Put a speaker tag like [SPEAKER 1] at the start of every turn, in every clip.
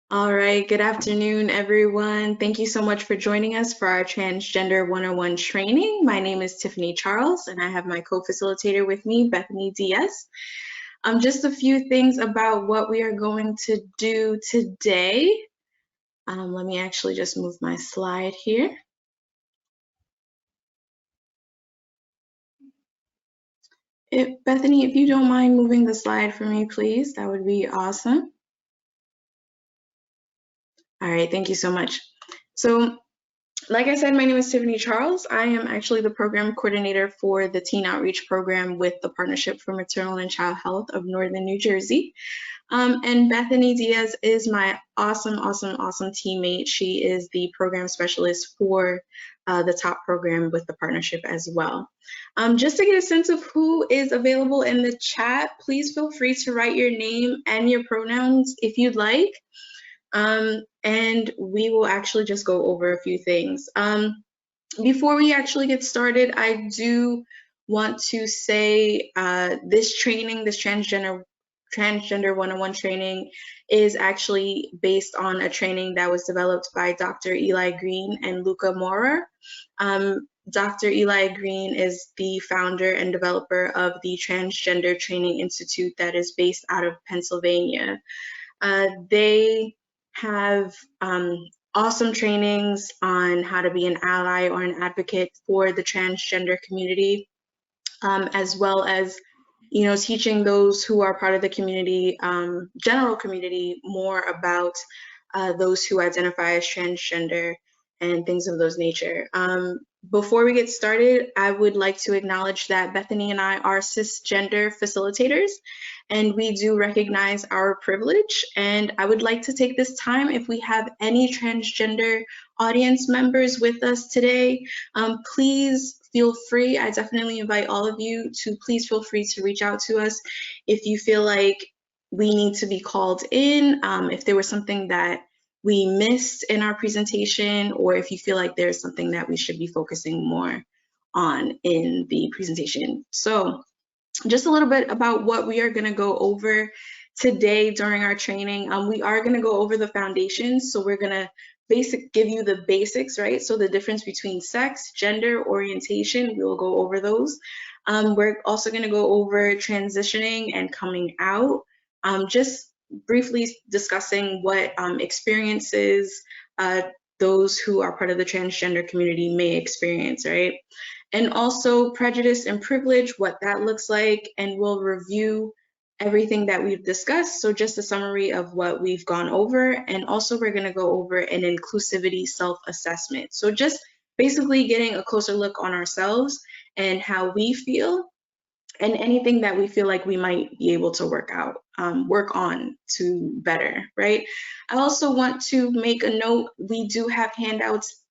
[SPEAKER 1] All right, good afternoon, everyone. Thank you so much for joining us for our Transgender 101 training. My name is Tiffany Charles, and I have my co-facilitator with me, Bethany Diaz. Just a few things about what we are going to do today. Let me actually just move my slide here. Bethany, if you don't mind moving the slide for me, please, that would be awesome. All right, thank you so much. So, like I said, my name is Tiffany Charles. I am actually the program coordinator for the Teen Outreach Program with the Partnership for Maternal and Child Health of Northern New Jersey. And Bethany Diaz is my awesome teammate. She is the program specialist for the top program with the partnership as well. Just to get a sense of who is available in the chat, please feel free to write your name and your pronouns if you'd like. And we will actually just go over a few things. Before we actually get started, I do want to say this training, this Transgender 101 training is actually based on a training that was developed by Dr. Eli Green and Luca Maurer. Dr. Eli Green is the founder and developer of the Transgender Training Institute that is based out of Pennsylvania. They have awesome trainings on how to be an ally or an advocate for the transgender community, as well as, teaching those who are part of the community, general community, more about those who identify as transgender and things of those nature. Before we get started, I would like to acknowledge that Bethany and I are cisgender facilitators, and we do recognize our privilege. And I would like to take this time, if we have any transgender audience members with us today, please feel free. I definitely invite all of you to please feel free to reach out to us if you feel like we need to be called in, if there was something that we missed in our presentation, or if you feel like there's something that we should be focusing more on in the presentation. So just a little bit about what we are going to go over today during our training. We are going to go over the foundations. So we're going to give you the basics, right? So the difference between sex, gender, orientation, we will go over those. We're also going to go over transitioning and coming out, just briefly discussing what experiences those who are part of the transgender community may experience, right? And also prejudice and privilege, what that looks like, and we'll review everything that we've discussed. So just a summary of what we've gone over, and also we're going to go over an inclusivity self-assessment. So just basically getting a closer look on ourselves and how we feel, and anything that we feel like we might be able to work on to better, right? I also want to make a note, we do have handouts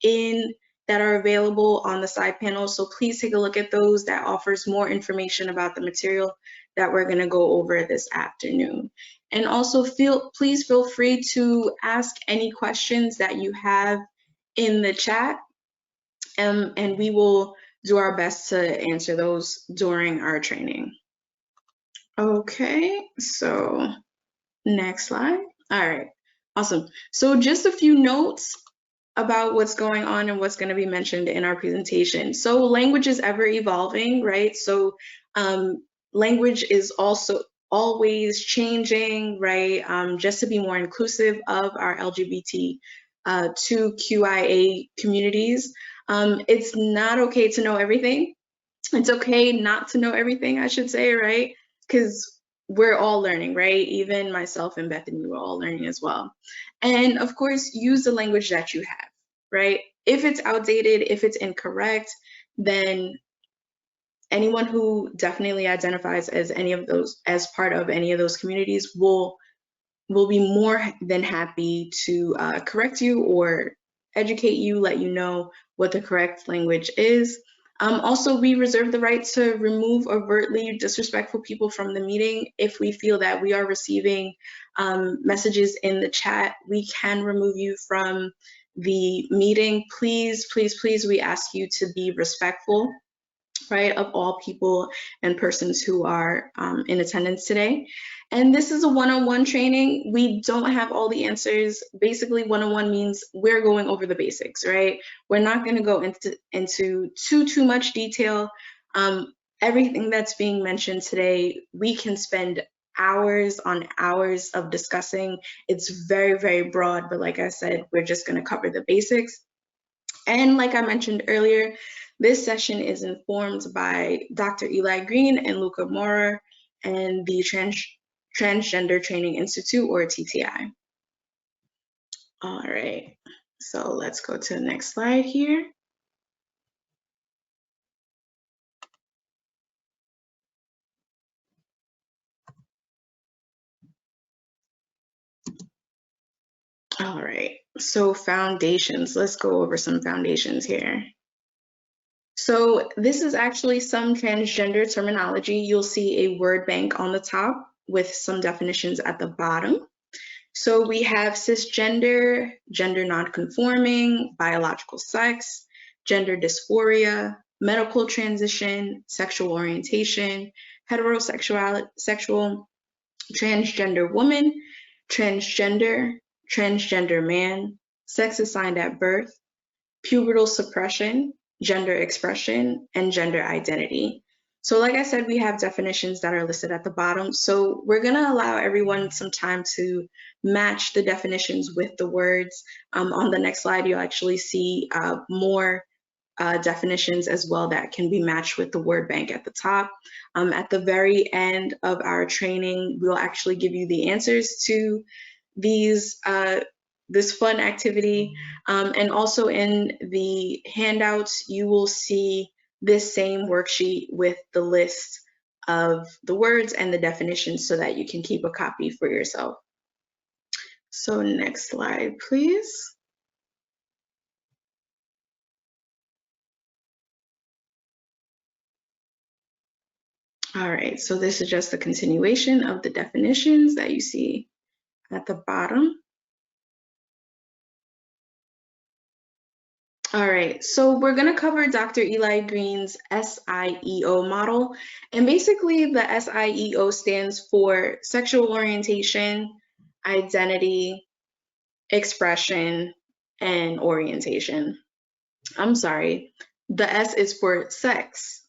[SPEAKER 1] that are available on the side panel, so please take a look at those. That offers more information about the material that we're gonna go over this afternoon. And also please feel free to ask any questions that you have in the chat, and we will do our best to answer those during our training. Okay, so next slide. All right, awesome. So just a few notes about what's going on and what's going to be mentioned in our presentation. So language is ever evolving, right? So language is also always changing, right? Just to be more inclusive of our LGBTQIA communities. It's not okay to know everything. It's okay not to know everything, I should say, right? Because we're all learning, right? Even myself and Bethany, we're all learning as well. And of course, use the language that you have, right? If it's outdated, if it's incorrect, then anyone who definitely identifies as as part of any of those communities will be more than happy to correct you or educate you, let you know what the correct language is. Also, we reserve the right to remove overtly disrespectful people from the meeting. If we feel that we are receiving messages in the chat, we can remove you from the meeting. Please, we ask you to be respectful right, of all people and persons who are in attendance today. And this is a one-on-one training. We don't have all the answers. Basically, one-on-one means we're going over the basics, right? We're not going to go into too much detail. Everything that's being mentioned today, we can spend hours on hours of discussing. It's very, very broad, but like I said, we're just going to cover the basics. And like I mentioned earlier, this session is informed by Dr. Eli Green and Luca Mora and the Transgender Training Institute, or TTI. All right, so let's go to the next slide here. All right, so foundations. Let's go over some foundations here. So this is actually some transgender terminology. You'll see a word bank on the top with some definitions at the bottom. So we have cisgender, gender nonconforming, biological sex, gender dysphoria, medical transition, sexual orientation, heterosexual, transgender woman, transgender, transgender man, sex assigned at birth, pubertal suppression, gender expression, and gender identity. So like I said, we have definitions that are listed at the bottom. So we're gonna allow everyone some time to match the definitions with the words. On the next slide, you'll actually see more definitions as well that can be matched with the word bank at the top. At the very end of our training, we'll actually give you the answers to these this fun activity. And also in the handouts, you will see this same worksheet with the list of the words and the definitions so that you can keep a copy for yourself. So next slide, please. All right, so this is just a continuation of the definitions that you see at the bottom. All right, so we're going to cover Dr. Eli Green's SIEO model. And basically, the SIEO stands for sexual orientation, identity, expression, and orientation. I'm sorry, the S is for sex,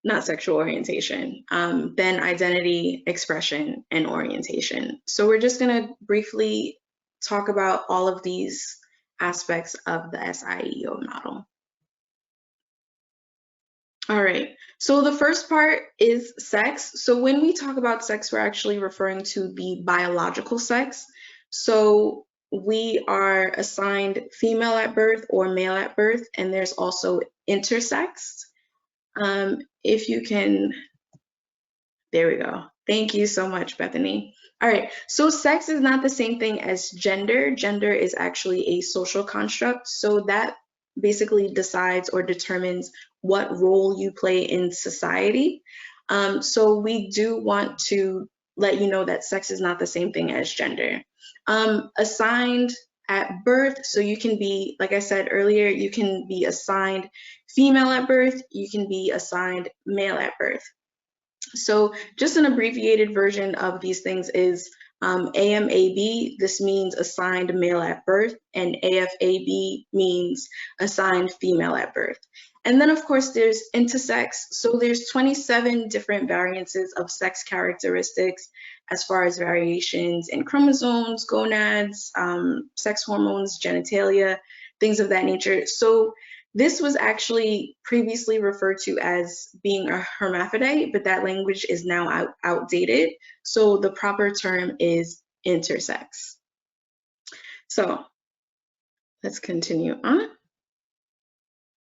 [SPEAKER 1] not sexual orientation, then identity, expression, and orientation. So we're just going to briefly talk about all of these aspects of the SIEO model. All right, so the first part is sex. So when we talk about sex, we're actually referring to the biological sex. So we are assigned female at birth or male at birth, and there's also intersex. If you can, there we go. Thank you so much, Bethany. All right, so sex is not the same thing as gender. Gender is actually a social construct. So that basically decides or determines what role you play in society. So we do want to let you know that sex is not the same thing as gender. Assigned at birth, so you can be, like I said earlier, you can be assigned female at birth, you can be assigned male at birth. So just an abbreviated version of these things is AMAB, this means assigned male at birth, and AFAB means assigned female at birth. And then of course there's intersex. So there's 27 different variances of sex characteristics as far as variations in chromosomes, gonads, sex hormones, genitalia, things of that nature. So this was actually previously referred to as being a hermaphrodite, but that language is now outdated. So the proper term is intersex. So let's continue on.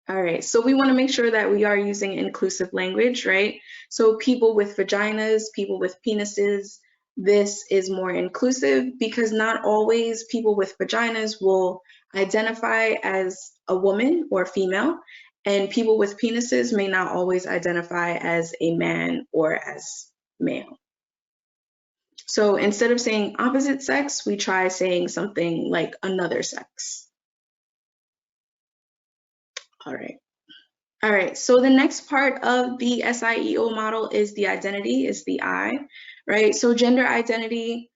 [SPEAKER 1] All right, so we want to make sure that we are using inclusive language, right? So people with vaginas, people with penises, this is more inclusive because not always people with vaginas will identify as a woman or female, and people with penises may not always identify as a man or as male. So instead of saying opposite sex, we try saying something like another sex. All right. All right, so the next part of the SIEO model is the identity, is the I, right? So gender identity,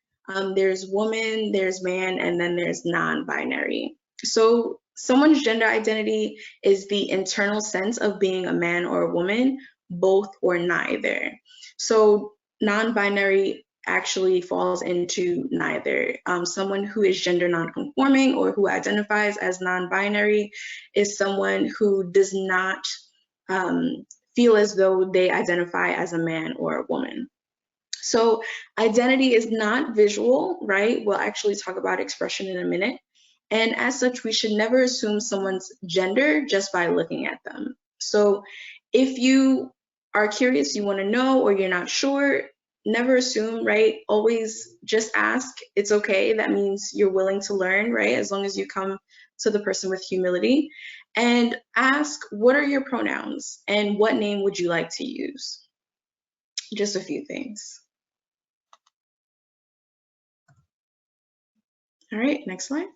[SPEAKER 1] there's woman, there's man, and then there's non-binary. So someone's gender identity is the internal sense of being a man or a woman, both or neither. So non-binary actually falls into neither. Someone who is gender non-conforming or who identifies as non-binary is someone who does not feel as though they identify as a man or a woman. So identity is not visual, right? We'll actually talk about expression in a minute. And as such, we should never assume someone's gender just by looking at them. So if you are curious, you want to know, or you're not sure, never assume, right? Always just ask. It's okay. That means you're willing to learn, right? As long as you come to the person with humility. And ask, what are your pronouns? And what name would you like to use? Just a few things. All right, next slide.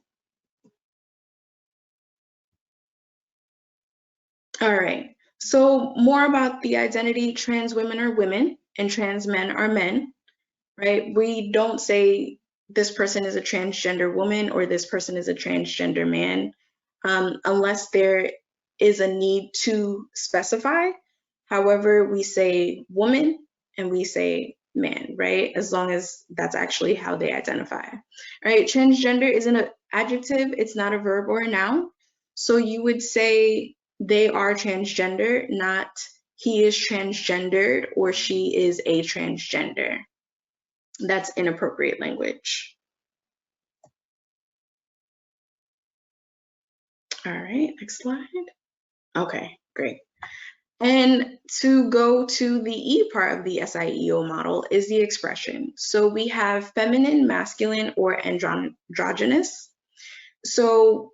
[SPEAKER 1] All right, so more about the identity. Trans women are women and trans men are men, right? We don't say this person is a transgender woman or this person is a transgender man unless there is a need to specify. However, we say woman and we say man, right? As long as that's actually how they identify. All right, transgender is an adjective, it's not a verb or a noun. So you would say they are transgender, not he is transgendered or she is a transgender. That's inappropriate language. All right, next slide. Okay, great. And to go to the E part of the SIEO model is the expression. So we have feminine, masculine, or androgynous. So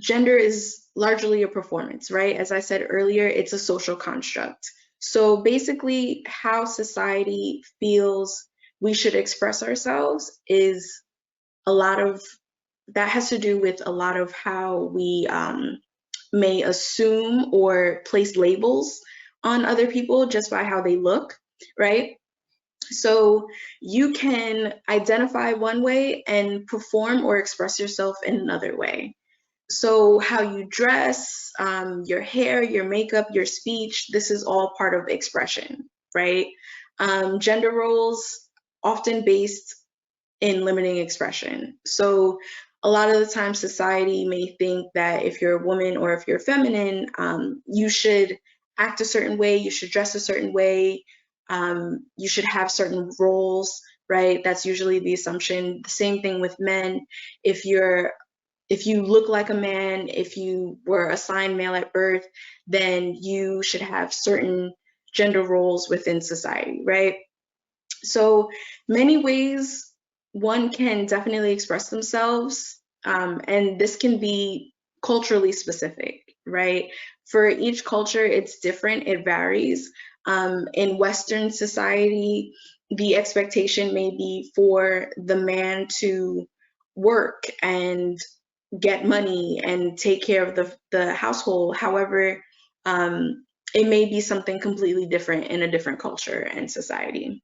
[SPEAKER 1] gender is largely a performance, right? As I said earlier, it's a social construct. So basically how society feels we should express ourselves is a lot of, that has to do with a lot of how we may assume or place labels on other people just by how they look, right? So you can identify one way and perform or express yourself in another way. So how you dress, your hair, your makeup, your speech, this is all part of expression, right? Gender roles often based in limiting expression. So a lot of the time society may think that if you're a woman or if you're feminine, you should act a certain way, you should dress a certain way, you should have certain roles, right? That's usually the assumption. The same thing with men. If you look like a man, if you were assigned male at birth, then you should have certain gender roles within society, right? So many ways one can definitely express themselves, and this can be culturally specific, right? For each culture, it's different, it varies. In Western society, the expectation may be for the man to work and get money and take care of the household. However, it may be something completely different in a different culture and society.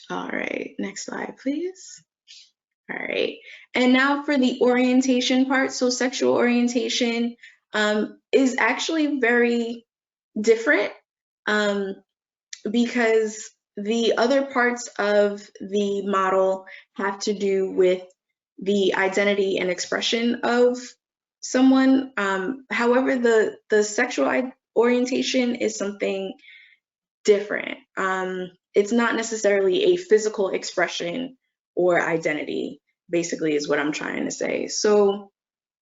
[SPEAKER 1] All right, next slide, please. All right, and now for the orientation part. So sexual orientation is actually very different because the other parts of the model have to do with the identity and expression of someone. However, the sexual orientation is something different. It's not necessarily a physical expression or identity, basically, is what I'm trying to say. So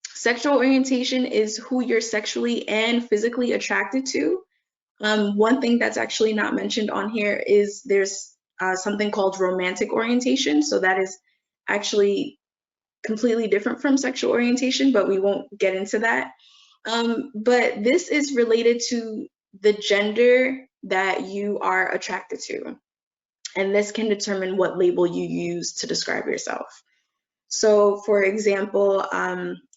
[SPEAKER 1] sexual orientation is who you're sexually and physically attracted to. One thing that's actually not mentioned on here is there's something called romantic orientation. So that is actually completely different from sexual orientation, but we won't get into that. But this is related to the gender that you are attracted to. And this can determine what label you use to describe yourself. So for example,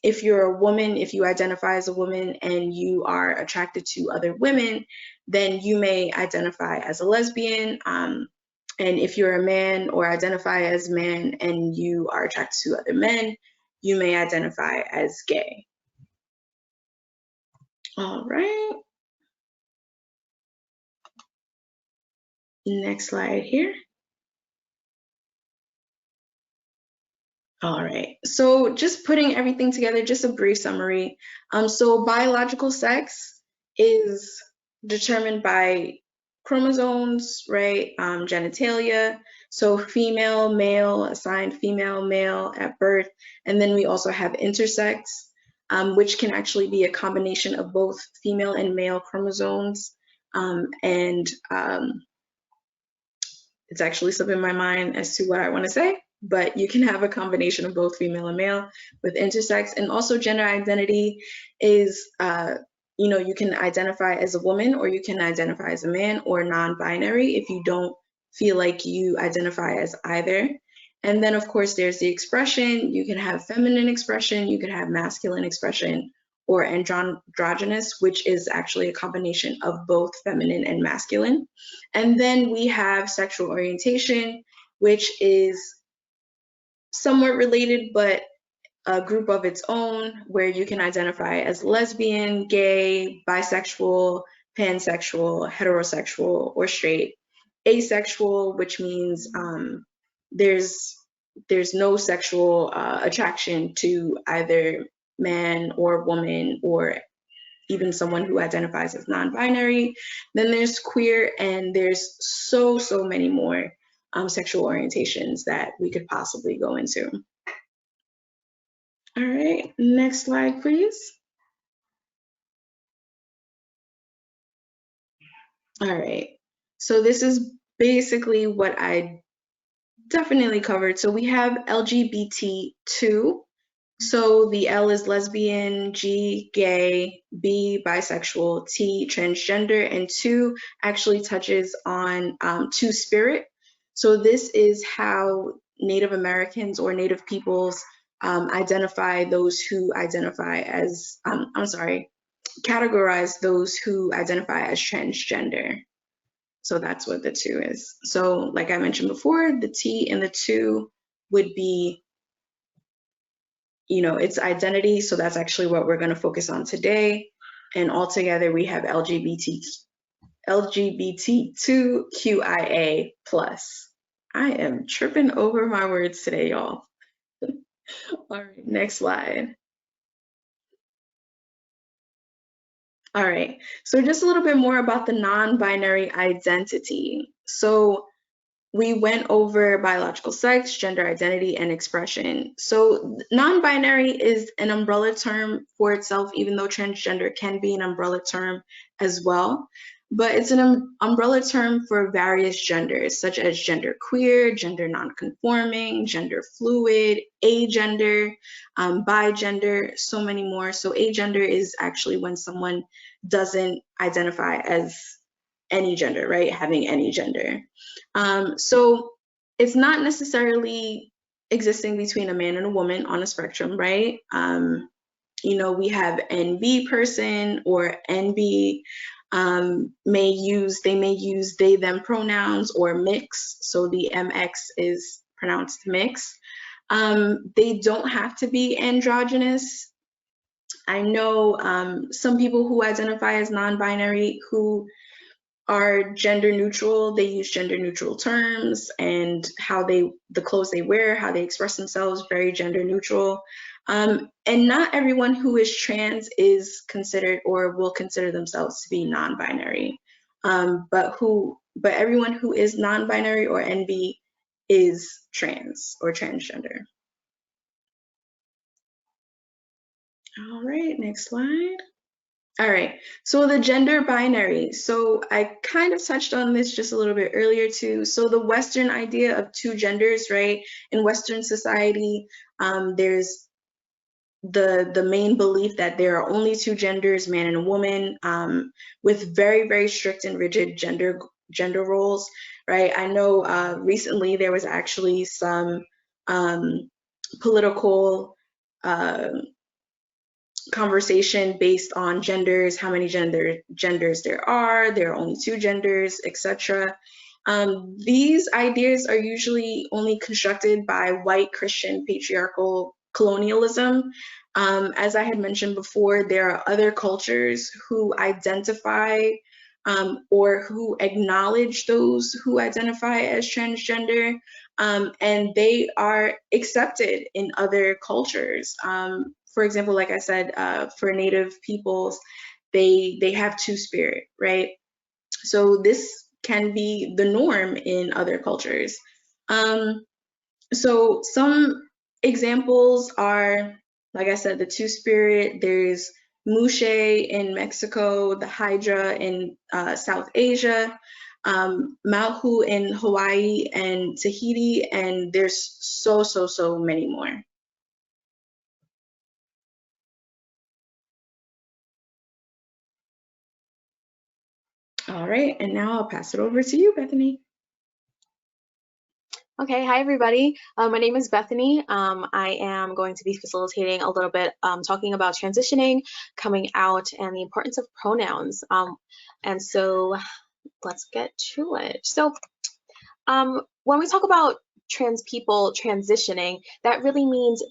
[SPEAKER 1] if you're a woman, if you identify as a woman and you are attracted to other women, then you may identify as a lesbian. And if you're a man or identify as a man and you are attracted to other men, you may identify as gay. All right. Next slide here. All right, so just putting everything together, just a brief summary. So biological sex is determined by chromosomes, right? Genitalia. So female, male, assigned female, male at birth. And then we also have intersex, which can actually be a combination of both female and male chromosomes. It's actually slipping my mind as to what I want to say, but you can have a combination of both female and male with intersex. And also gender identity is, you can identify as a woman or you can identify as a man or non-binary if you don't feel like you identify as either. And then of course there's the expression. You can have feminine expression, you can have masculine expression, or androgynous, which is actually a combination of both feminine and masculine. And then we have sexual orientation, which is somewhat related, but a group of its own, where you can identify as lesbian, gay, bisexual, pansexual, heterosexual, or straight. Asexual, which means there's no sexual attraction to either man or woman or even someone who identifies as non-binary. Then there's queer, and there's so many more sexual orientations that we could possibly go into. All right, next slide, please. All right, so this is basically what I definitely covered. So we have LGBT2. So the L is lesbian, G, gay, B, bisexual, T, transgender, and 2 actually touches on two-spirit. So this is how Native Americans or Native peoples identify those who identify as, categorize those who identify as transgender. So that's what the 2 is. So like I mentioned before, the T and the 2 would be, its identity. So that's actually what we're going to focus on today. And altogether we have LGBTQIA+. I am tripping over my words today, y'all. All right, next slide. All right, so just a little bit more about the non-binary identity. So we went over biological sex, gender identity, and expression. So non-binary is an umbrella term for itself, even though transgender can be an umbrella term as well. But it's an umbrella term for various genders, such as gender queer, gender non-conforming, gender fluid, agender, bigender, so many more. So agender is actually when someone doesn't identify as any gender, right? Having any gender. So it's not necessarily existing between a man and a woman on a spectrum, right? We have NB person or NB may use they, them pronouns or mix. So the MX is pronounced mix. They don't have to be androgynous. I know some people who identify as non-binary who are gender neutral. They use gender neutral terms, and the clothes they wear, how they express themselves, very gender neutral. And not everyone who is trans is considered or will consider themselves to be non-binary. But everyone who is non-binary or NB is trans or transgender. All right, next slide. All right, so the gender binary. So I kind of touched on this just a little bit earlier too. So the Western idea of two genders, right? In Western society, there's the main belief that there are only two genders, man and a woman, with very, very strict and rigid gender roles, right? I know recently there was actually some political conversation based on genders, how many genders there are only two genders, etc. These ideas are usually only constructed by white Christian patriarchal colonialism. As I had mentioned before, there are other cultures who identify or who acknowledge those who identify as transgender, and they are accepted in other cultures. For example, like I said, for Native peoples, they have two-spirit, right? So this can be the norm in other cultures. So some examples are, like I said, the two-spirit. There's Mushe in Mexico, the Hydra in South Asia, Malhu in Hawaii and Tahiti, and there's so many more. All right, and now I'll pass it over to you, Bethany.
[SPEAKER 2] Okay, hi everybody. My name is Bethany. I am going to be facilitating a little bit talking about transitioning, coming out, and the importance of pronouns. And so let's get to it. So when we talk about trans people transitioning, that really means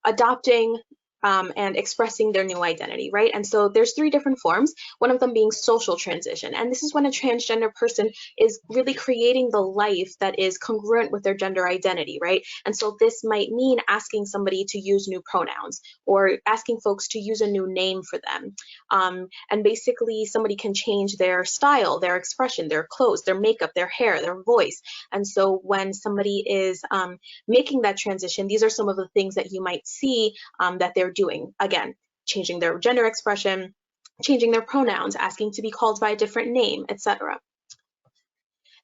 [SPEAKER 2] adopting and expressing their new identity, right? And so there's three different forms, one of them being social transition. And this is when a transgender person is really creating the life that is congruent with their gender identity, right? And so this might mean asking somebody to use new pronouns or asking folks to use a new name for them. And basically somebody can change their style, their expression, their clothes, their makeup, their hair, their voice. And so when somebody is making that transition, these are some of the things that you might see that they're doing. Again, changing their gender expression, changing their pronouns, asking to be called by a different name, etc.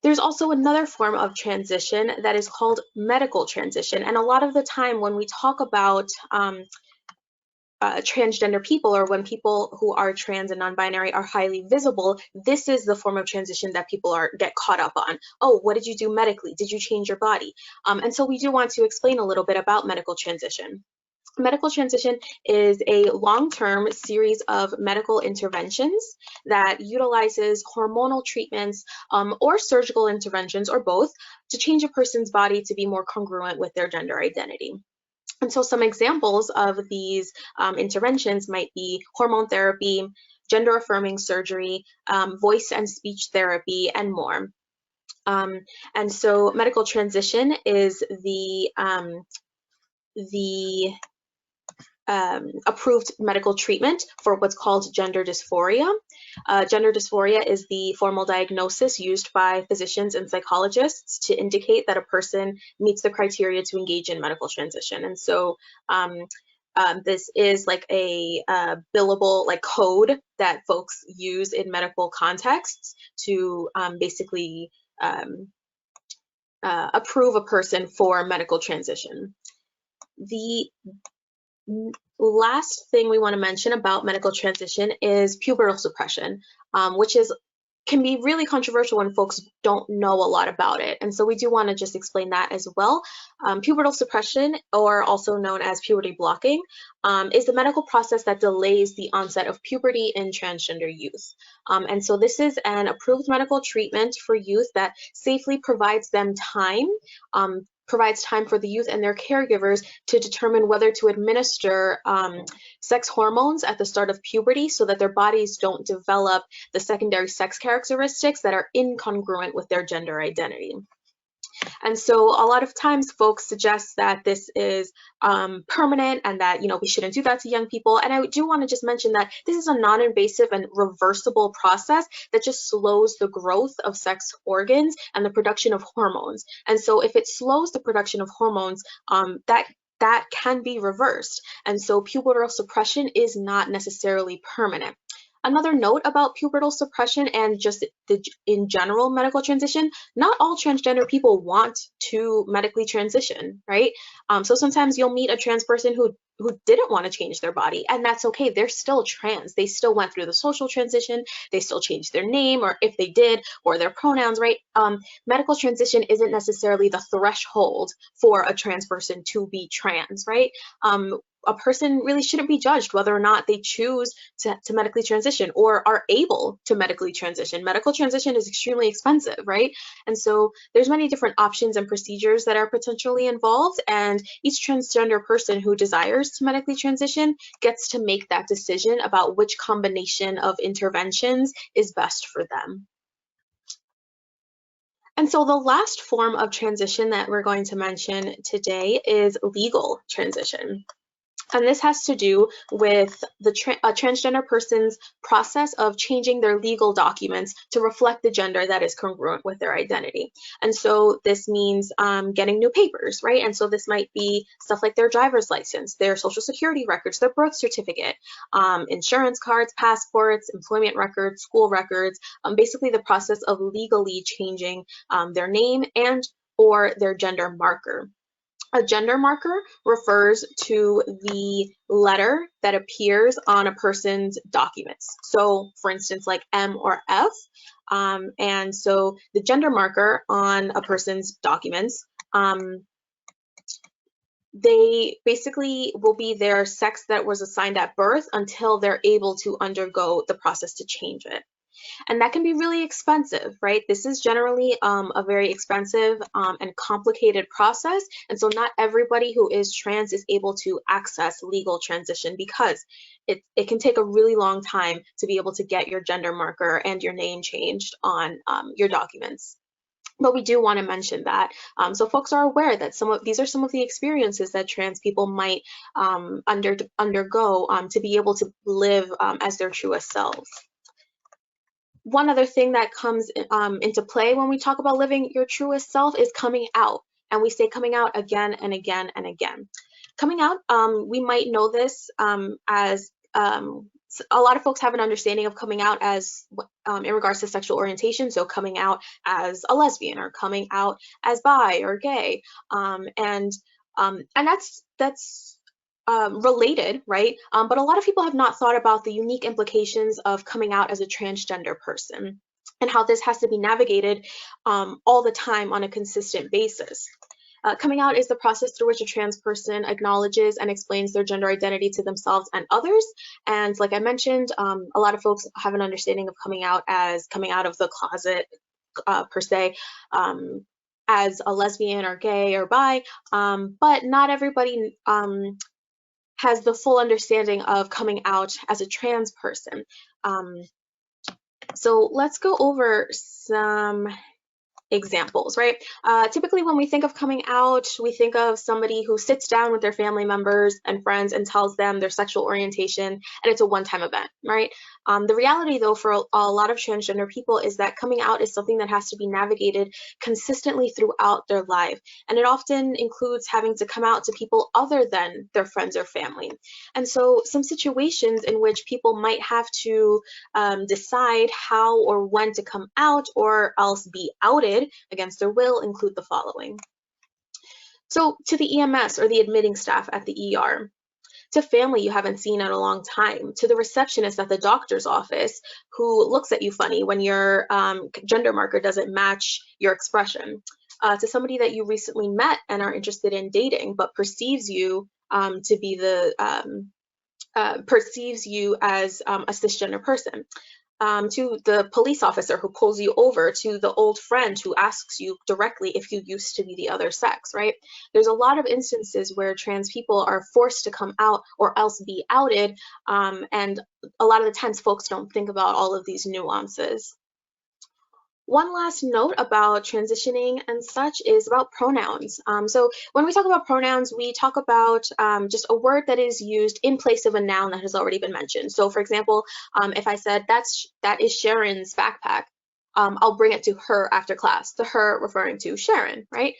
[SPEAKER 2] There's also another form of transition that is called medical transition. And a lot of the time when we talk about transgender people, or when people who are trans and non-binary are highly visible, this is the form of transition that people get caught up on. Oh, what did you do medically? Did you change your body? And so we do want to explain a little bit about medical transition. Medical transition is a long-term series of medical interventions that utilizes hormonal treatments or surgical interventions, or both, to change a person's body to be more congruent with their gender identity. And so some examples of these interventions might be hormone therapy, gender affirming surgery, voice and speech therapy, and more. And so medical transition is the approved medical treatment for what's called gender dysphoria. Gender dysphoria is the formal diagnosis used by physicians and psychologists to indicate that a person meets the criteria to engage in medical transition. And so this is like a billable code that folks use in medical contexts to basically approve a person for medical transition. The last thing we want to mention about medical transition is pubertal suppression, which can be really controversial when folks don't know a lot about it. And so we do want to just explain that as well. Pubertal suppression, or also known as puberty blocking, is the medical process that delays the onset of puberty in transgender youth. And so this is an approved medical treatment for youth that safely provides them time, provides time for the youth and their caregivers to determine whether to administer sex hormones at the start of puberty so that their bodies don't develop the secondary sex characteristics that are incongruent with their gender identity. And so a lot of times folks suggest that this is permanent and that, we shouldn't do that to young people. And I do want to just mention that this is a non-invasive and reversible process that just slows the growth of sex organs and the production of hormones. And so if it slows the production of hormones, that can be reversed. And so pubertal suppression is not necessarily permanent. Another note about pubertal suppression and just in general medical transition, not all transgender people want to medically transition, right? So sometimes you'll meet a trans person who didn't want to change their body, and that's okay. They're still trans. They still went through the social transition. They still changed their name, or if they did, or their pronouns, right? Medical transition isn't necessarily the threshold for a trans person to be trans, right? A person really shouldn't be judged whether or not they choose to medically transition or are able to medically transition. Medical transition is extremely expensive, right? And so there's many different options and procedures that are potentially involved, and each transgender person who desires to medically transition gets to make that decision about which combination of interventions is best for them. And so the last form of transition that we're going to mention today is legal transition. And this has to do with a transgender person's process of changing their legal documents to reflect the gender that is congruent with their identity. And so this means getting new papers, right? And so this might be stuff like their driver's license, their social security records, their birth certificate, insurance cards, passports, employment records, school records, basically the process of legally changing their name and or their gender marker. A gender marker refers to the letter that appears on a person's documents. So for instance, like M or F. And so the gender marker on a person's documents, they basically will be their sex that was assigned at birth until they're able to undergo the process to change it. And that can be really expensive, right? This is generally a very expensive and complicated process. And so not everybody who is trans is able to access legal transition because it can take a really long time to be able to get your gender marker and your name changed on your documents. But we do want to mention that so folks are aware that these are some of the experiences that trans people might undergo to be able to live as their truest selves. One other thing that comes into play when we talk about living your truest self is coming out. And we say coming out again and again and again. Coming out, we might know this as a lot of folks have an understanding of coming out as in regards to sexual orientation. So coming out as a lesbian or coming out as bi or gay. And that's related, right? But a lot of people have not thought about the unique implications of coming out as a transgender person and how this has to be navigated all the time on a consistent basis. Coming out is the process through which a trans person acknowledges and explains their gender identity to themselves and others. And like I mentioned, a lot of folks have an understanding of coming out as coming out of the closet per se, as a lesbian or gay or bi, but not everybody has the full understanding of coming out as a trans person. So let's go over some examples, right? Typically when we think of coming out, we think of somebody who sits down with their family members and friends and tells them their sexual orientation, and it's a one-time event, right? The reality though for a lot of transgender people is that coming out is something that has to be navigated consistently throughout their life. And it often includes having to come out to people other than their friends or family. And so some situations in which people might have to decide how or when to come out or else be outed against their will include the following. So to the EMS or the admitting staff at the ER, to family you haven't seen in a long time, to the receptionist at the doctor's office who looks at you funny when your gender marker doesn't match your expression, to somebody that you recently met and are interested in dating but perceives you to be perceives you as a cisgender person, to the police officer who pulls you over, to the old friend who asks you directly if you used to be the other sex, right? There's a lot of instances where trans people are forced to come out or else be outed, and a lot of the times folks don't think about all of these nuances. One last note about transitioning and such is about pronouns. So when we talk about pronouns, we talk about just a word that is used in place of a noun that has already been mentioned. So for example, if I said that is Sharon's backpack, I'll bring it to her after class, the her referring to Sharon, right?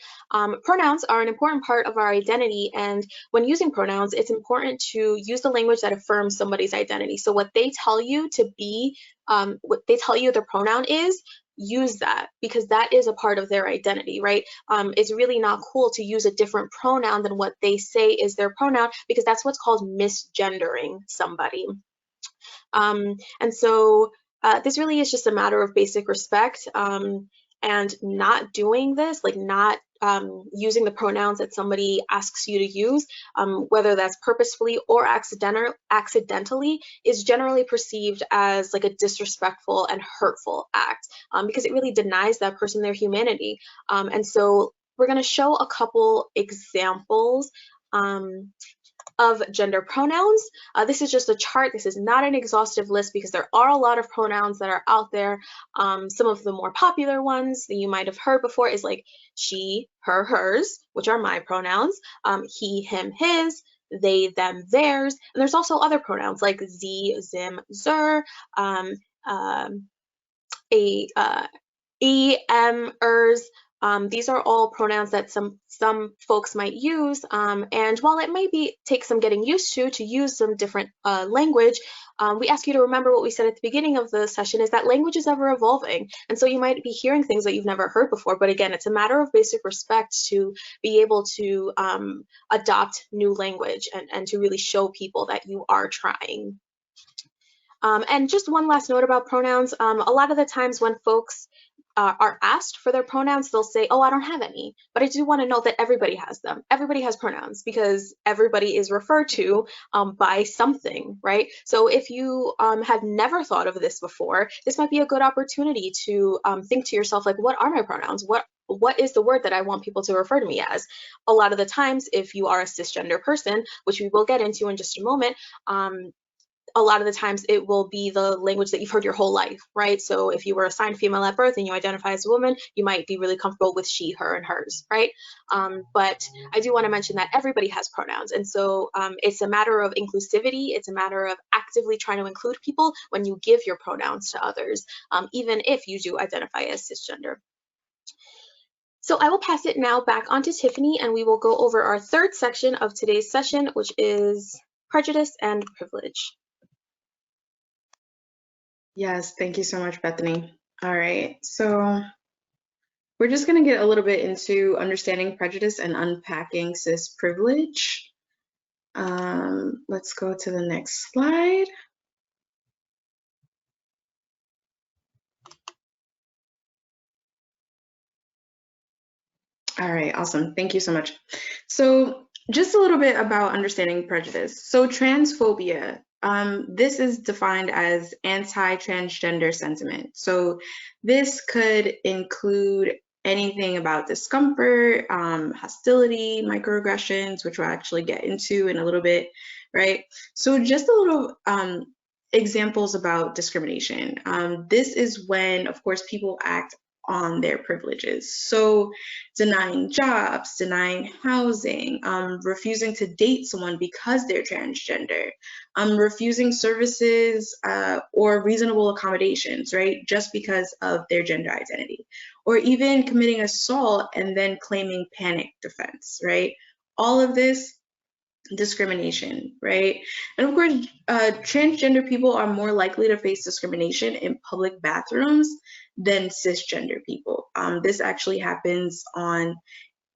[SPEAKER 2] Pronouns are an important part of our identity, and when using pronouns, it's important to use the language that affirms somebody's identity. So what they tell you to be, what they tell you their pronoun is, use that, because that is a part of their identity, right? It's really not cool to use a different pronoun than what they say is their pronoun, because that's what's called misgendering somebody. And so this really is just a matter of basic respect, and not doing this, like not using the pronouns that somebody asks you to use, whether that's purposefully or accidentally, is generally perceived as like a disrespectful and hurtful act, because it really denies that person their humanity. And so we're going to show a couple examples of gender pronouns. This is just a chart. This is not an exhaustive list because there are a lot of pronouns that are out there. Some of the more popular ones that you might have heard before is like she, her, hers, which are my pronouns, he, him, his, they, them, theirs, and there's also other pronouns like sie, zim, zer, em, ers. These are all pronouns that some folks might use, and while it might take some getting used to use some different language, we ask you to remember what we said at the beginning of the session, is that language is ever evolving, and so you might be hearing things that you've never heard before, but again, it's a matter of basic respect to be able to adopt new language and to really show people that you are trying. And just one last note about pronouns, a lot of the times when folks are asked for their pronouns, they'll say, oh, I don't have any. But I do want to note that everybody has them. Everybody has pronouns because everybody is referred to by something, right? So if you have never thought of this before, this might be a good opportunity to think to yourself, like, what are my pronouns? What is the word that I want people to refer to me as? A lot of the times, if you are a cisgender person, which we will get into in just a moment, a lot of the times it will be the language that you've heard your whole life, right? So if you were assigned female at birth and you identify as a woman, you might be really comfortable with she, her, and hers, right? But I do want to mention that everybody has pronouns. And so it's a matter of inclusivity. It's a matter of actively trying to include people when you give your pronouns to others, even if you do identify as cisgender. So I will pass it now back on to Tiffany, and we will go over our third section of today's session, which is prejudice and privilege.
[SPEAKER 1] Yes, thank you so much, Bethany. All right, so we're just going to get a little bit into understanding prejudice and unpacking cis privilege. Let's go to the next slide. All right, awesome. Thank you so much. So just a little bit about understanding prejudice. So transphobia, this is defined as anti-transgender sentiment. So this could include anything about discomfort, hostility, microaggressions, which we'll actually get into in a little bit, right? So just a little examples about discrimination. This is when, of course, people act on their privileges. So denying jobs, denying housing, refusing to date someone because they're transgender, refusing services or reasonable accommodations, right, just because of their gender identity, or even committing assault and then claiming panic defense, right? All of this discrimination, right? And of course, transgender people are more likely to face discrimination in public bathrooms than cisgender people. This actually happens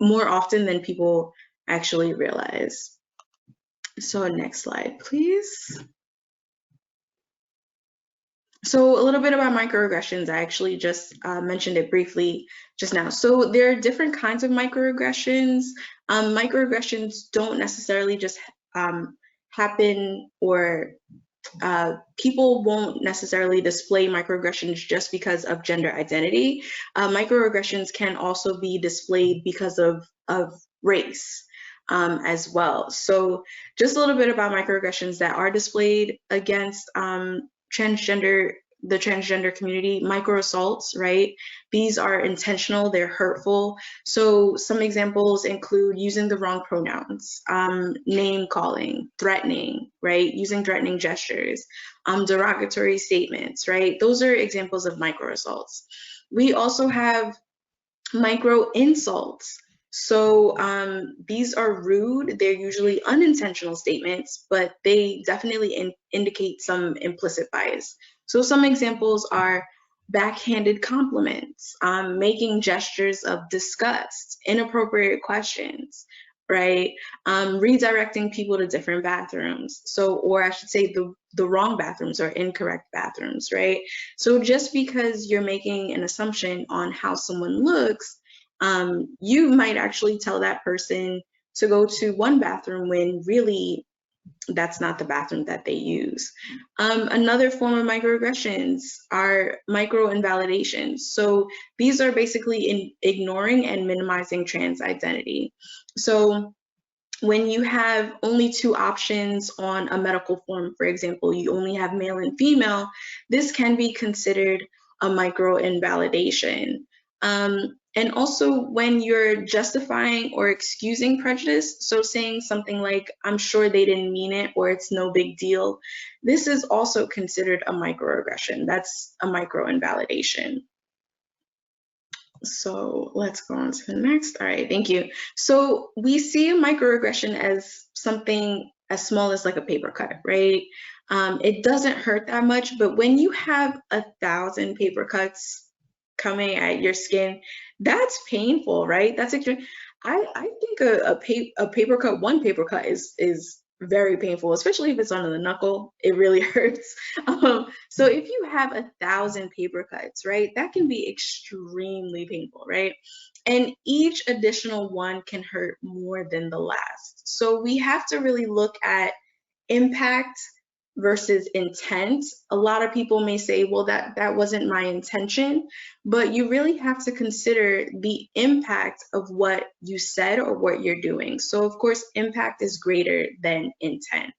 [SPEAKER 1] more often than people actually realize. So next slide, please. So a little bit about microaggressions. I actually just mentioned it briefly just now. So there are different kinds of microaggressions. Microaggressions don't necessarily just happen, or people won't necessarily display microaggressions just because of gender identity. Microaggressions can also be displayed because of race as well. So just a little bit about microaggressions that are displayed against transgender the transgender community, microassaults, right? These are intentional, they're hurtful. So some examples include using the wrong pronouns, name calling, threatening, right? Using threatening gestures, derogatory statements, right? Those are examples of microassaults. We also have micro insults. So these are rude. They're usually unintentional statements, but they definitely indicate some implicit bias. So some examples are backhanded compliments, making gestures of disgust, inappropriate questions, right? Redirecting people to different bathrooms. So, or I should say the wrong bathrooms or incorrect bathrooms, right? So just because you're making an assumption on how someone looks, you might actually tell that person to go to one bathroom when really that's not the bathroom that they use. Another form of microaggressions are micro-invalidations. So these are basically ignoring and minimizing trans identity. So when you have only two options on a medical form, for example, you only have male and female, this can be considered a micro-invalidation. And also when you're justifying or excusing prejudice, so saying something like, I'm sure they didn't mean it, or it's no big deal, this is also considered a microaggression. That's a micro-invalidation. So let's go on to the next. All right, thank you. So we see a microaggression as something as small as like a paper cut, right? It doesn't hurt that much, but when you have 1,000 paper cuts coming at your skin, that's painful, right? That's extreme. I think a paper cut, one paper cut is very painful, especially if it's under the knuckle. It really hurts. So if you have 1,000 paper cuts, right, that can be extremely painful, right? And each additional one can hurt more than the last. So we have to really look at impact versus intent. A lot of people may say, well, that wasn't my intention, but you really have to consider the impact of what you said or what you're doing. So of course, impact is greater than intent.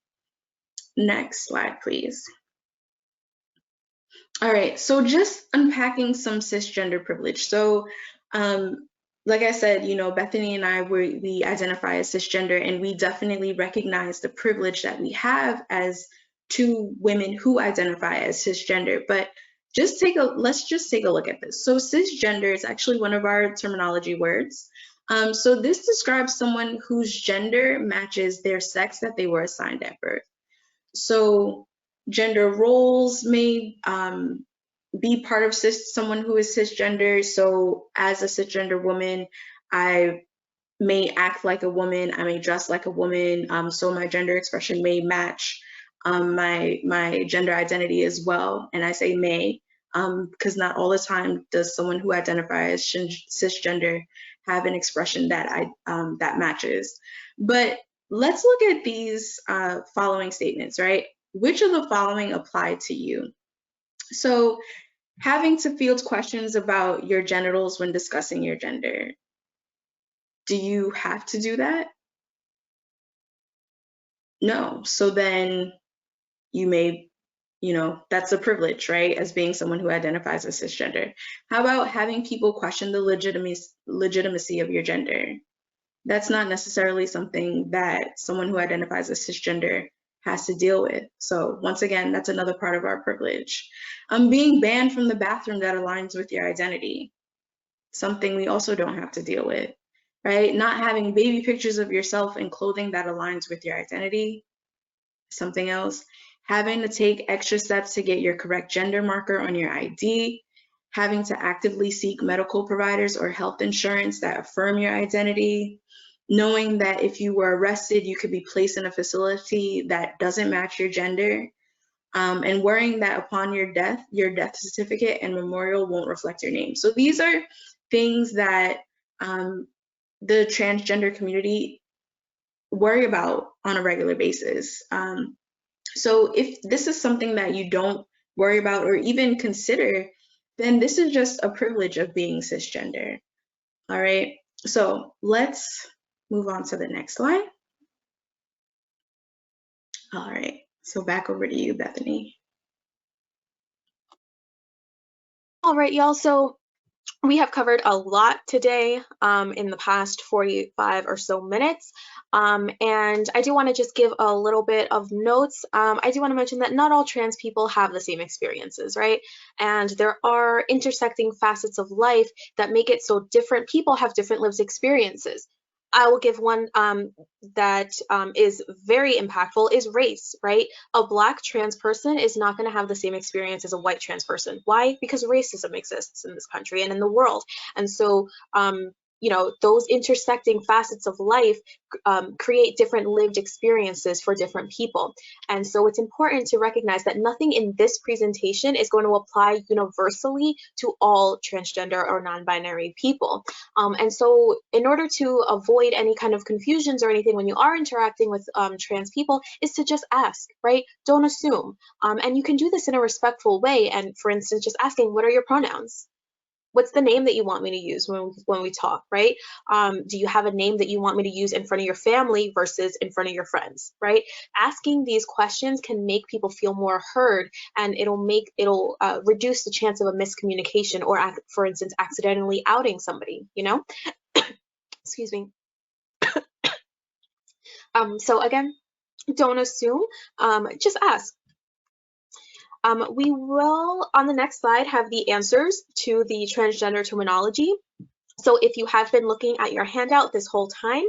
[SPEAKER 1] Next slide, please. All right, so just unpacking some cisgender privilege. So like I said, you know, Bethany and I, we identify as cisgender, and we definitely recognize the privilege that we have as two women who identify as cisgender. But let's just take a look at this. So cisgender is actually one of our terminology words. So this describes someone whose gender matches their sex that they were assigned at birth. So gender roles may be part of someone who is cisgender. So as a cisgender woman, I may act like a woman, I may dress like a woman, so my gender expression may match my gender identity as well. And I say may, because not all the time does someone who identifies cisgender have an expression that that matches. But let's look at these following statements, right? Which of the following apply to you? So having to field questions about your genitals when discussing your gender. Do you have to do that? No. So then you may, you know, that's a privilege, right? As being someone who identifies as cisgender. How about having people question the legitimacy of your gender? That's not necessarily something that someone who identifies as cisgender has to deal with. So once again, that's another part of our privilege. Being banned from the bathroom that aligns with your identity, something we also don't have to deal with, right? Not having baby pictures of yourself in clothing that aligns with your identity, something else. Having to take extra steps to get your correct gender marker on your ID, having to actively seek medical providers or health insurance that affirm your identity, knowing that if you were arrested, you could be placed in a facility that doesn't match your gender, and worrying that upon your death certificate and memorial won't reflect your name. So these are things that the transgender community worry about on a regular basis. So if this is something that you don't worry about or even consider, then this is just a privilege of being cisgender. All right, so let's move on to the next slide. All right, so back over to you, Bethany.
[SPEAKER 2] All right, y'all. So we have covered a lot today in the past 45 or so minutes. And I do want to just give a little bit of notes. I do want to mention that not all trans people have the same experiences, right? And there are intersecting facets of life that make it so different people have different lived experiences. I will give one that is very impactful is race, right? A Black trans person is not going to have the same experience as a white trans person. Why? Because racism exists in this country and in the world. And so, you know, those intersecting facets of life create different lived experiences for different people. And so it's important to recognize that nothing in this presentation is going to apply universally to all transgender or non-binary people. And so in order to avoid any kind of confusions or anything when you are interacting with trans people is to just ask, right? Don't assume. And you can do this in a respectful way. And for instance, just asking, what are your pronouns? What's the name that you want me to use when we talk, right? Do you have a name that you want me to use in front of your family versus in front of your friends, right? Asking these questions can make people feel more heard, and it'll reduce the chance of a miscommunication or, for instance, accidentally outing somebody, you know? Excuse me. So again, don't assume, just ask. We will, on the next slide, have the answers to the transgender terminology. So if you have been looking at your handout this whole time,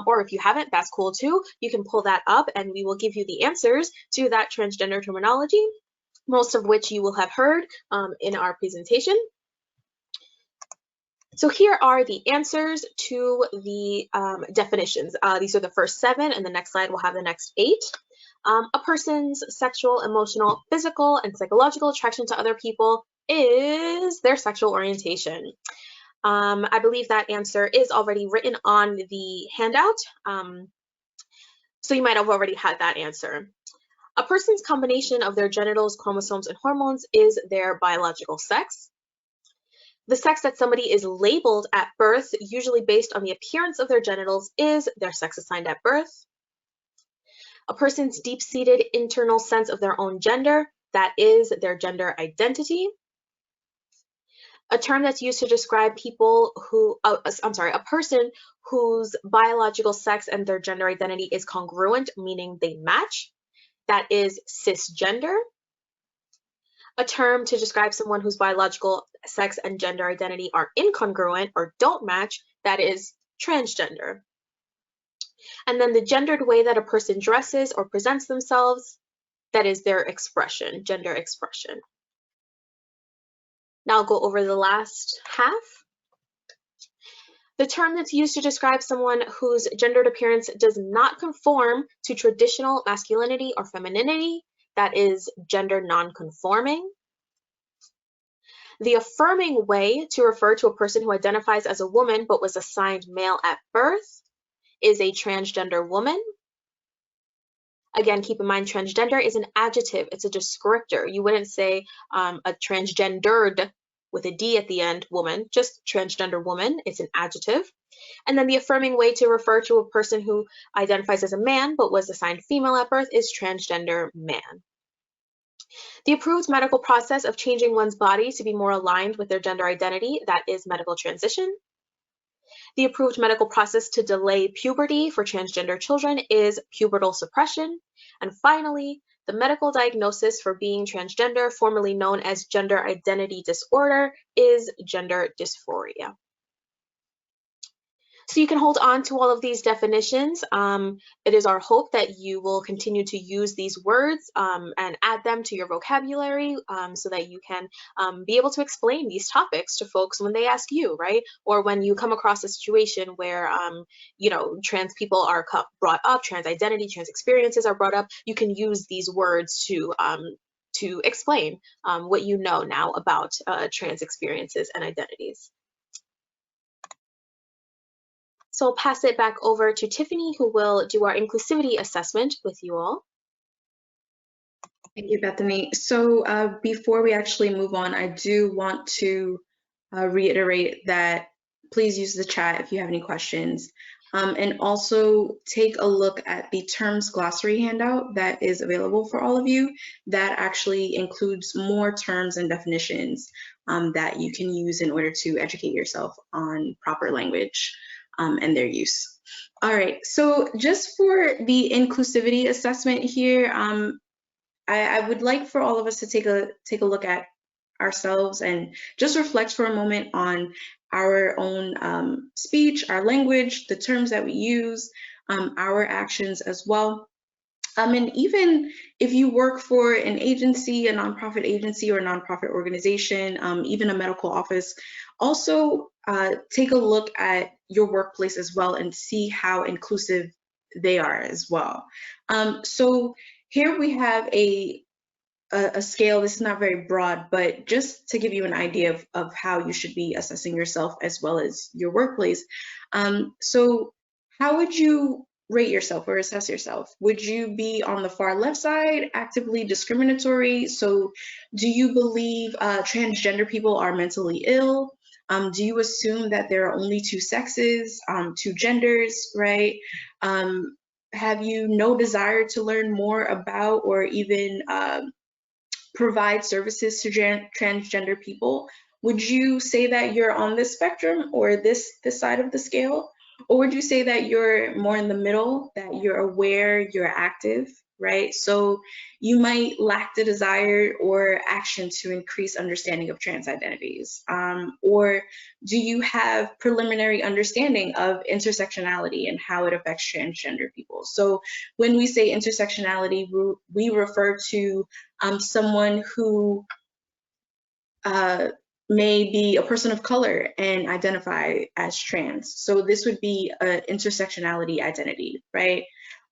[SPEAKER 2] or if you haven't, that's cool too. You can pull that up and we will give you the answers to that transgender terminology, most of which you will have heard in our presentation. So here are the answers to the definitions. These are the first 7, and the next slide will have the next 8. A person's sexual, emotional, physical, and psychological attraction to other people is their sexual orientation. I believe that answer is already written on the handout, so you might have already had that answer. A person's combination of their genitals, chromosomes, and hormones is their biological sex. The sex that somebody is labeled at birth, usually based on the appearance of their genitals, is their sex assigned at birth. A person's deep-seated internal sense of their own gender, that is their gender identity. A term that's used to describe people who, a person whose biological sex and their gender identity is congruent, meaning they match, that is cisgender. A term to describe someone whose biological sex and gender identity are incongruent or don't match, that is transgender. And then the gendered way that a person dresses or presents themselves, that is their expression, gender expression. Now I'll go over the last half. The term that's used to describe someone whose gendered appearance does not conform to traditional masculinity or femininity, that is gender nonconforming. The affirming way to refer to a person who identifies as a woman but was assigned male at birth is a transgender woman. Again, keep in mind, transgender is an adjective, it's a descriptor. You wouldn't say a transgendered with a D at the end woman, just transgender woman, it's an adjective. And then the affirming way to refer to a person who identifies as a man but was assigned female at birth is transgender man. The approved medical process of changing one's body to be more aligned with their gender identity, that is medical transition. The approved medical process to delay puberty for transgender children is pubertal suppression. And finally, the medical diagnosis for being transgender, formerly known as gender identity disorder, is gender dysphoria. So you can hold on to all of these definitions. It is our hope that you will continue to use these words and add them to your vocabulary so that you can be able to explain these topics to folks when they ask you, right? Or when you come across a situation where, you know, trans people are brought up, trans identity, trans experiences are brought up, you can use these words to explain what you know now about trans experiences and identities. So I'll pass it back over to Tiffany, who will do our inclusivity assessment with you all.
[SPEAKER 1] Thank you, Bethany. So before we actually move on, I do want to reiterate that please use the chat if you have any questions. And also take a look at the terms glossary handout that is available for all of you. That actually includes more terms and definitions. that you can use in order to educate yourself on proper language and their use. All right, so just for the inclusivity assessment here, I would like for all of us to take a look at ourselves and just reflect for a moment on our own speech, our language, the terms that we use, our actions as well. And even if you work for an agency, a nonprofit agency or a nonprofit organization, even a medical office, also take a look at your workplace as well and see how inclusive they are as well. So here we have a scale. This is not very broad, but just to give you an idea of how you should be assessing yourself as well as your workplace. So how would you rate yourself or assess yourself? Would you be on the far left side, actively discriminatory? So do you believe transgender people are mentally ill? Do you assume that there are only two sexes, two genders, right? Have you no desire to learn more about or even provide services to transgender people? Would you say that you're on this spectrum or this side of the scale? Or would you say that you're more in the middle, that you're aware, you're active, right? So you might lack the desire or action to increase understanding of trans identities. Or do you have preliminary understanding of intersectionality and how it affects transgender people? So when we say intersectionality, we refer to someone who may be a person of color and identify as trans. So this would be an intersectionality identity, right?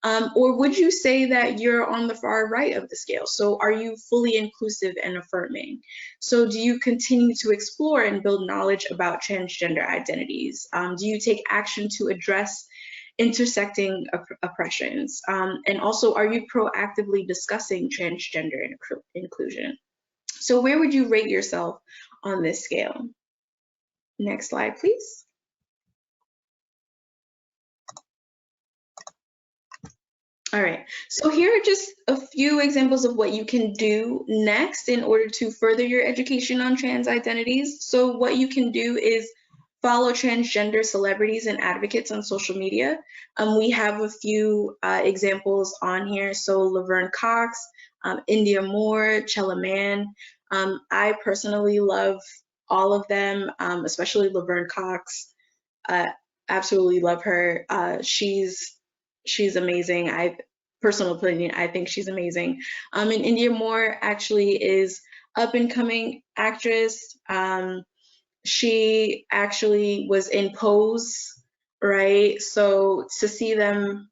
[SPEAKER 1] Or would you say that you're on the far right of the scale? So are you fully inclusive and affirming? So do you continue to explore and build knowledge about transgender identities? Do you take action to address intersecting oppressions? And also, are you proactively discussing transgender inclusion? So where would you rate yourself on this scale? Next slide, please. All right, so here are just a few examples of what you can do next in order to further your education on trans identities. So what you can do is follow transgender celebrities and advocates on social media. We have a few examples on here. So Laverne Cox, India Moore, Chella Man. I personally love all of them, especially Laverne Cox. Absolutely love her. She's amazing. Personal opinion, I think she's amazing. And India Moore actually is up and coming actress. She actually was in Pose, right? So to see them,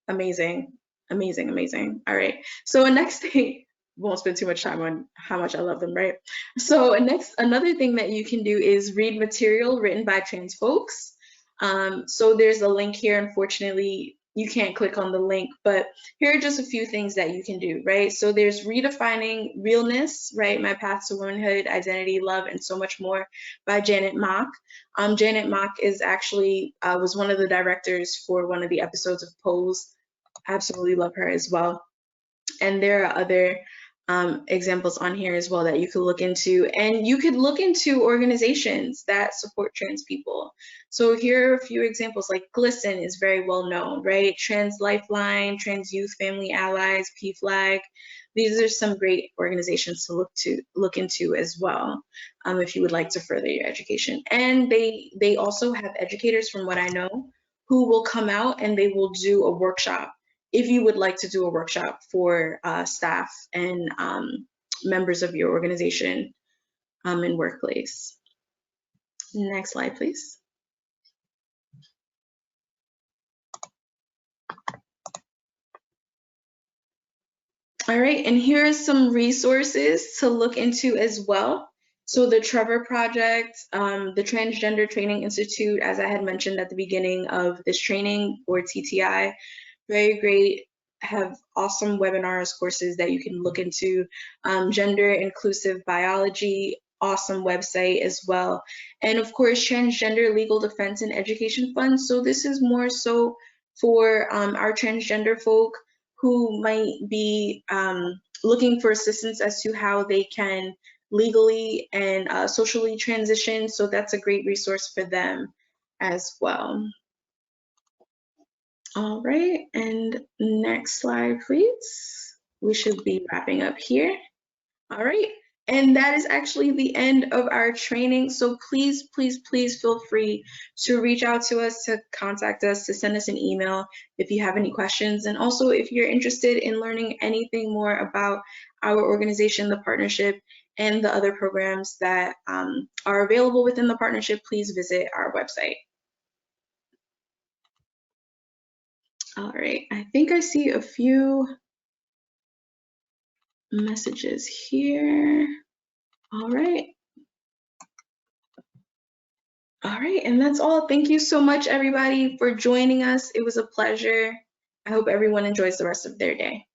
[SPEAKER 1] amazing, amazing, amazing. All right. So next thing, won't spend too much time on how much I love them, right? So another thing that you can do is read material written by trans folks. So there's a link here. Unfortunately, you can't click on the link, but here are just a few things that you can do, right? So there's Redefining Realness, right? My Path to Womanhood, Identity, Love, and So Much More by Janet Mock. Janet Mock is actually was one of the directors for one of the episodes of Pose. Absolutely love her as well. And there are other examples on here as well that you could look into. And you could look into organizations that support trans people. So here are a few examples, like GLSEN is very well known, right? Trans Lifeline, Trans Youth Family Allies, PFLAG. These are some great organizations to look into as well, if you would like to further your education. And they also have educators, from what I know, who will come out and they will do a workshop if you would like to do a workshop for staff and members of your organization and workplace. Next slide, please. All right, and here are some resources to look into as well. So the Trevor Project, the Transgender Training Institute, as I had mentioned at the beginning of this training, or TTI, very great, have awesome webinars, courses that you can look into. Gender Inclusive Biology, awesome website as well. And of course, Transgender Legal Defense and Education Fund. So this is more so for our transgender folk who might be looking for assistance as to how they can legally and socially transition. So that's a great resource for them as well. All right, and next slide, please. We should be wrapping up here. All right, and that is actually the end of our training. So please, please, please feel free to reach out to us, to contact us, to send us an email if you have any questions. And also, if you're interested in learning anything more about our organization, the partnership, and the other programs that are available within the partnership, please visit our website. All right, I think I see a few messages here. All right. All right, and that's all. Thank you so much, everybody, for joining us. It was a pleasure. I hope everyone enjoys the rest of their day.